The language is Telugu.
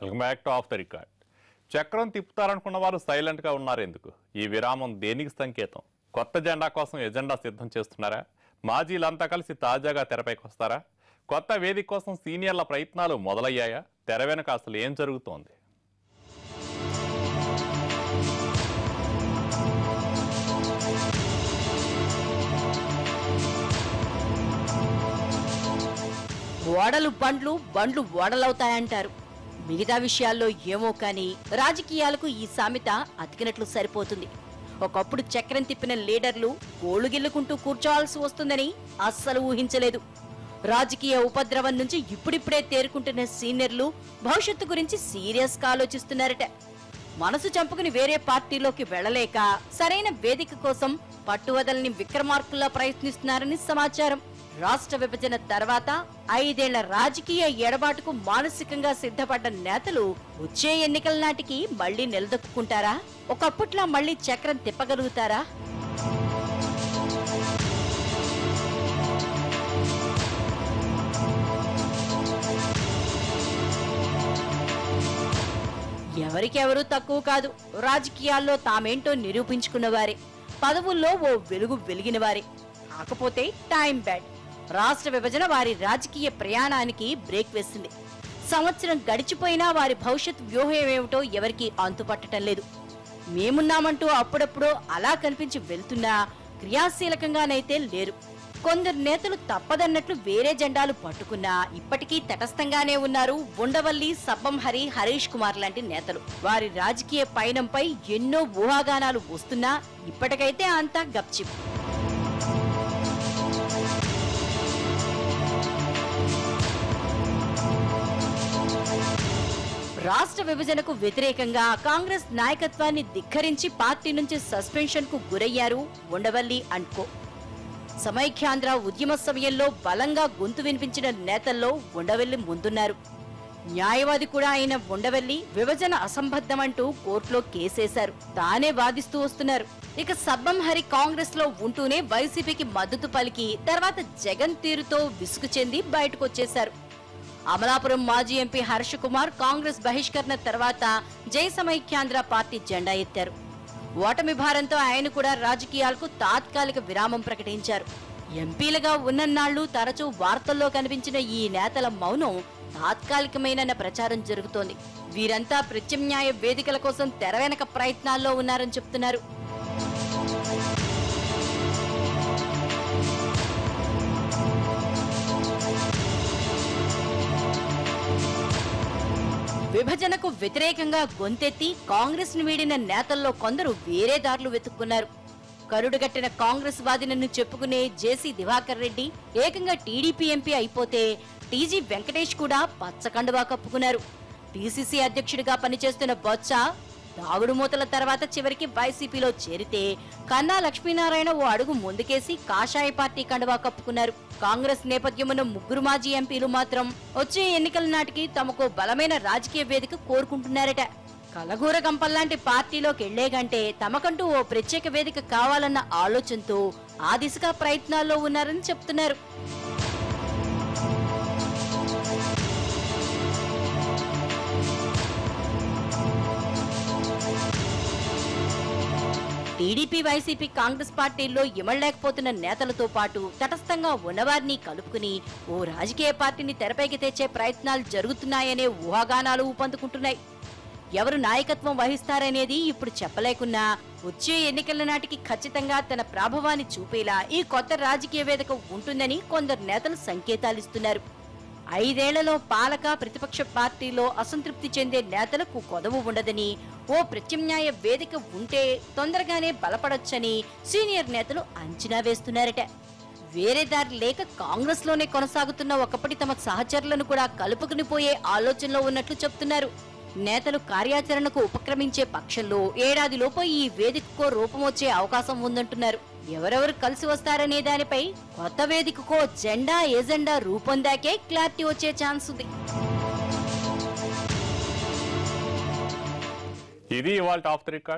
Welcome back to of the record. చక్రం తిప్పుతారనుకున్న వారు సైలెంట్గా ఉన్నారు ఎందుకు? ఈ విరామం దేనికి సంకేతం? కొత్త జెండా కోసం ఎజెండా సిద్ధం చేస్తున్నారా? మాజీలంతా కలిసి తాజాగా తెరపైకి వస్తారా? కొత్త వేదిక కోసం సీనియర్ల ప్రయత్నాలు మొదలయ్యాయా? తెర వెనుక అసలు ఏం జరుగుతోంది? ఓడలు బండ్లు, బండ్లు ఓడలవుతాయంటారు. మిగతా విషయాల్లో ఏమో కానీ రాజకీయాలకు ఈ సామెత అతికినట్లు సరిపోతుంది. ఒకప్పుడు చక్రం తిప్పిన లీడర్లు గోళ్లు గిల్లుకుంటూ కూర్చోవాల్సి వస్తుందని అస్సలు ఊహించలేదు. రాజకీయ ఉపద్రవం నుంచి ఇప్పుడిప్పుడే తేరుకుంటున్న సీనియర్లు భవిష్యత్తు గురించి సీరియస్ గా ఆలోచిస్తున్నారట. మనసు చంపుకుని వేరే పార్టీలోకి వెళ్లలేక సరైన వేదిక కోసం పట్టువదలని విక్రమార్కుల్లా ప్రయత్నిస్తున్నారని సమాచారం. రాష్ట్ర విభజన తర్వాత 5 ఏళ్ల రాజకీయ ఎడబాటుకు మానసికంగా సిద్ధపడ్డ నేతలు వచ్చే ఎన్నికల నాటికి మళ్లీ నిలదొక్కుంటారా? ఒకప్పట్లా మళ్లీ చక్రం తిప్పగలుగుతారా? ఎవరికెవరూ తక్కువ కాదు. రాజకీయాల్లో తామేంటో నిరూపించుకున్నవారే, పదవుల్లో ఓ వెలుగు వెలిగినవారే. కాకపోతే టైం బ్యాడ్. రాష్ట్ర విభజన వారి రాజకీయ ప్రయాణానికి బ్రేక్ వేసింది. సంవత్సరం గడిచిపోయినా వారి భవిష్యత్ వ్యూహం ఏమిటో ఎవరికీ అంతుపట్టడం లేదు. మేమున్నామంటూ అప్పుడప్పుడు అలా కనిపించి వెళ్తున్నా క్రియాశీలకంగానైతే లేరు. కొందరు నేతలు తప్పదన్నట్లు వేరే జెండాలు పట్టుకున్నా ఇప్పటికీ తటస్థంగానే ఉన్నారు ఉండవల్లి, సబ్బంహరి, హరీష్ కుమార్ లాంటి నేతలు. వారి రాజకీయ పయనంపై ఎన్నో ఊహాగానాలు వస్తున్నా ఇప్పటికైతే అంతా గప్చిప్. రాష్ట్ర విభజనకు వ్యతిరేకంగా కాంగ్రెస్ నాయకత్వాన్ని ధిక్కరించి పార్టీ నుంచి సస్పెన్షన్ కు గురయ్యారు ఉండవల్లి అండ్ కో. సమైఖ్యాంధ్ర ఉద్యమ సమయంలో బలంగా గొంతు వినిపించిన నేతల్లో ఉండవల్లి ముందున్నారు. న్యాయవాది కూడా అయిన ఉండవల్లి విభజన అసంబద్ధమంటూ కోర్టులో కేసేశారు. తానే వాదిస్తూ వస్తున్నారు. ఇక సబ్బంహరి కాంగ్రెస్ లో ఉంటూనే వైసీపీకి మద్దతు పలికి తర్వాత జగన్ తీరుతో విసుగు చెంది బయటకొచ్చేశారు. అమలాపురం మాజీ ఎంపీ హర్ష కుమార్ కాంగ్రెస్ బహిష్కరణ తర్వాత జై సమైఖ్యాంధ్ర పార్టీ జెండా ఎత్తారు. ఓటమి భారంతో ఆయన కూడా రాజకీయాలకు తాత్కాలిక విరామం ప్రకటించారు. ఎంపీలుగా ఉన్నన్నాళ్లు తరచూ వార్తల్లో కనిపించిన ఈ నేతల మౌనం తాత్కాలికమైన ప్రచారం జరుగుతోంది. వీరంతా ప్రత్యామ్నాయ వేదికల కోసం తెర వెనక ప్రయత్నాల్లో ఉన్నారని చెప్తున్నారు. విభజనకు వ్యతిరేకంగా గొంతెత్తి కాంగ్రెస్ ను వీడిన నేతల్లో కొందరు వేరే దారులు వెతుక్కున్నారు. కరుడుగట్టిన కాంగ్రెస్ వాదినను చెప్పుకునే జేసీ దివాకర్ రెడ్డి ఏకంగా టీడీపీ ఎంపీ అయిపోతే టీజీ వెంకటేష్ కూడా పచ్చకండువా కప్పుకున్నారు. పీసీసీ అధ్యక్షుడిగా పనిచేస్తున్న బొత్స దాగుడు మూతల తర్వాత చివరికి వైసీపీలో చేరితే కన్నా లక్ష్మీనారాయణ ఓ అడుగు ముందుకేసి కాషాయ పార్టీ కండువా కప్పుకున్నారు. కాంగ్రెస్ నేపథ్యమున్న 3 మాజీ ఎంపీలు మాత్రం వచ్చే ఎన్నికల నాటికి తమకు బలమైన రాజకీయ వేదిక కోరుకుంటున్నారట. కలగూర గంపల్లాంటి పార్టీలోకి వెళ్లేగంటే తమకంటూ ఓ ప్రత్యేక వేదిక కావాలన్న ఆలోచనతో ఆ దిశగా ప్రయత్నాల్లో ఉన్నారని చెప్తున్నారు. టీడీపీ, వైసీపీ, కాంగ్రెస్ పార్టీల్లో ఇమడలేకపోతున్న నేతలతో పాటు తటస్థంగా ఉన్నవారిని కలుపుకుని ఓ రాజకీయ పార్టీని తెరపైకి తెచ్చే ప్రయత్నాలు జరుగుతున్నాయనే ఊహాగానాలు ఊపందుకుంటున్నాయి. ఎవరు నాయకత్వం వహిస్తారనేది ఇప్పుడు చెప్పలేకున్నా వచ్చే ఎన్నికల నాటికి ఖచ్చితంగా తన ప్రాభవాన్ని చూపేలా ఈ కొత్త రాజకీయ వేదిక ఉంటుందని కొందరు నేతలు సంకేతాలిస్తున్నారు. 5 ఏళ్లలో పాలక ప్రతిపక్ష పార్టీలో అసంతృప్తి చెందే నేతలకు కొదవు ఉండదని, ఓ ప్రత్యామ్నాయ వేదిక ఉంటే తొందరగానే బలపడొచ్చని సీనియర్ నేతలు అంచనా వేస్తున్నారట. వేరే దారి లేక కాంగ్రెస్ లోనే కొనసాగుతున్న ఒకప్పటి తమ సహచరులను కూడా కలుపుకుని పోయే ఆలోచనలో ఉన్నట్లు చెప్తున్నారు. నేతలు కార్యాచరణకు ఉపక్రమించే పక్షంలో ఏడాదిలోపు ఈ వేదికకో రూపం వచ్చే అవకాశం ఉందంటున్నారు. ఎవరెవరు కలిసి వస్తారనే దానిపై కొత్త వేదికకో జెండా ఎజెండా రూపొందాకే క్లారిటీ వచ్చే ఛాన్స్ ఉంది. ఇది ఇవాల్టి ఆఫ్ ద రికార్డ్.